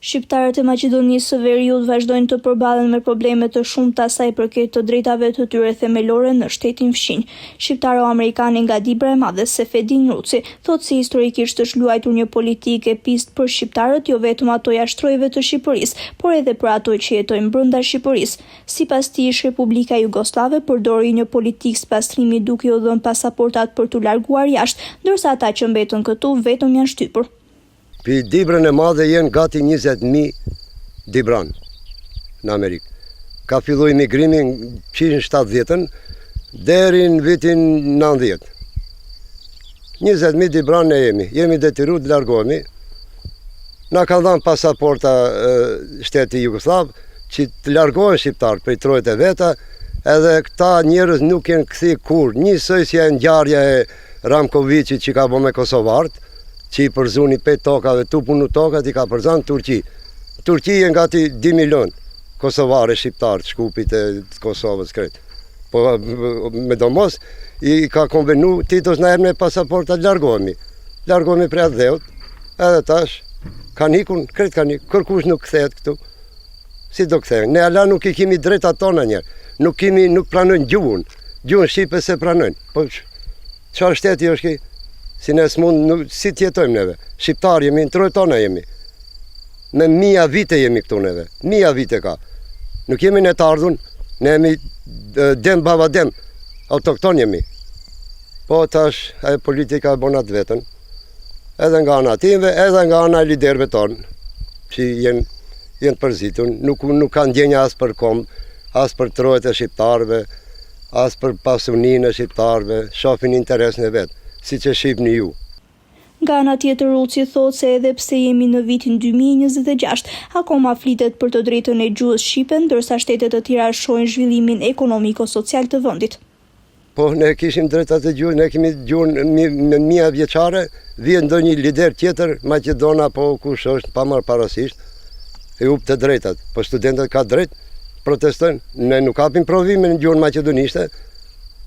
Shqiptarët e Maqedonisë së Veriut vazhdojnë të përballen me probleme të shumta sa i përket të drejtave të tyre themelore në shtetin fqinj. Shqiptaro-amerikani nga Dibra e Madhe Sefedin Ruci thotë se historikisht është luajtur një politikë e pistë për shqiptarët, jo vetëm ato jashtë trojeve të Shqipërisë, por edhe për ato që jetojnë brenda Shqipërisë. Sipas tij, Republika Jugoslave përdori një politikë pastrimi duke u dhënë pasaportat për t'u larguar jashtë, ndërsa ata që mbetën këtu vetëm janë shtypur. Për Dibrën e Madhe jenë gati 20.000 Dibran në Amerikë. Ka fillu imigrimi në 70-ën deri në vitin 90. 20.000 Dibran ne jemi detyru të largohemi. Na kanë dhënë pasaporta shteti Jugoslav që të largohen shqiptarë prej trojët e veta, edhe këta njerëz nuk janë kthi kur. Njësoj si e ngjarja e Ramkovicit që ka bë me kosovarët, që i përzuni 5 tokave, tu punu tokat i ka përzan Turqi. Turqi e gati 2 milion kosovare shqiptarë, shkupit e Kosovës kretë. Po me domos i ka konvenu Titos na erë me pasaporta largohemi. Largohemi prej atë dheut, edhe tash kanë ikun, kretë kanë ikun, kërkush nuk kthehet këtu. Si do kthehen? Ne ala nuk i kemi drejta tona njerë, nuk pranojnë gjuhën shqipe se pranojnë. Po çfarë shteti është ki? Si ne s'mund, si t'jetojmë neve. Shqiptar jemi, në trojë tona jemi. Me 1000 vite jemi këtu neve. 1000 vite ka. Nuk jemi ne të ardhun, ne jemi dem baba dem. Autokton jemi. Po tash, e politika e bonat vetën. Edhe nga ana timve, edhe nga ana liderëve tonë. Që jenë përzitun. Nuk kanë ndjenja as për kom, as për trojët e shqiptarëve, as për pasuninë e shqiptarëve. Shohin interesin e vetë. Si që shqipni ju. Nga ana tjetër Ruci thotë se edhe pse jemi në vitin 2026, akoma flitet për të drejtën e gjuhës shqipe, ndërsa shtetet të tjera shohin zhvillimin ekonomiko-social të vendit. Po ne kishim drejtat e gjuhës, ne kemi gjuhën me 1000 vjeçare, vjen ndonjë lider tjetër, Maqedona apo kush është pa marrë parasysh, e up të drejtat. Po studentët ka drejt, protestojnë, ne nuk hapim provime në gjuhën maqedonishte.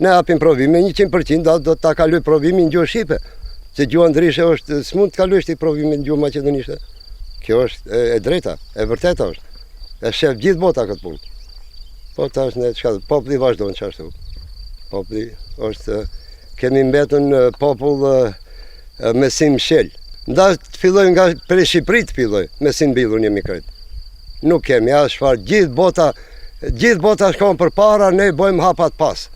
Ne hapim provime 100%, do ta kaloj provimin në gjuhë shqipe. Se gjuha ndryshe është, s'mund të kalojsh ti provimin në gjuhë maqedonishte. Kjo është e drejta, e vërteta është. E shef gjithë bota këtë punë. Po tash ne çka, populli vazhdon çashtu. Populli është, kemi mbetën popull me sim shel. Nda të fillojnë nga për Shqipëri të filloj, me sim mbilur jemi kretë. Nuk kemi as çfarë, gjithë bota shkon përpara, ne bëjmë hapat pas.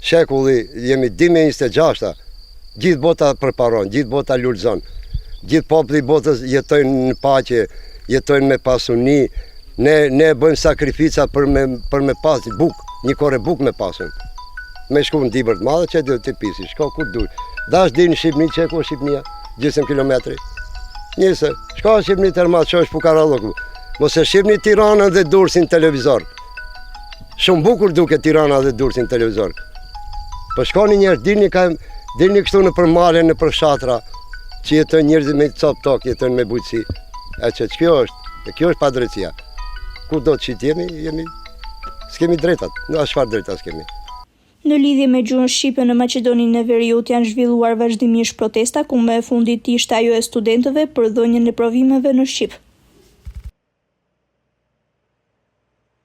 Shekulli jemi 2026, gjithë bota përparon, gjithë bota lulëzon, gjithë populli botës jetojnë në paqe, jetojnë me pasuni, ne bëjmë sakrifica për me pas buk, një kore buk me pasun. Me shku në Dibër të Madhe, që do të pisi, shko ku të duj. Dash di në Shqipni, që ku Shqipnia, gjysëm kilometri. Njëse, shko në Shqipni të rmatë, që është Pukaralloku. Mos e Shqipni Tiranën dhe Durrësin televizor. Shumë bukur duke Tirana dhe Durrësin televizor. Po shkoni njerëz, dilni kështu në përmale, në përshatra, që jetojnë njerëzit me cop tok, jetojnë me bujqësi. E që kjo është padrejtësia. Ku do të qitë jemi, s'kemi drejtat, në ashfar drejta s'kemi. Në lidhje me gjuhën shqipe në Maqedoninë e Veriut janë zhvilluar vazhdimisht protesta, ku më e fundit ishte ajo e studentëve për dhënien e provimeve në shqip.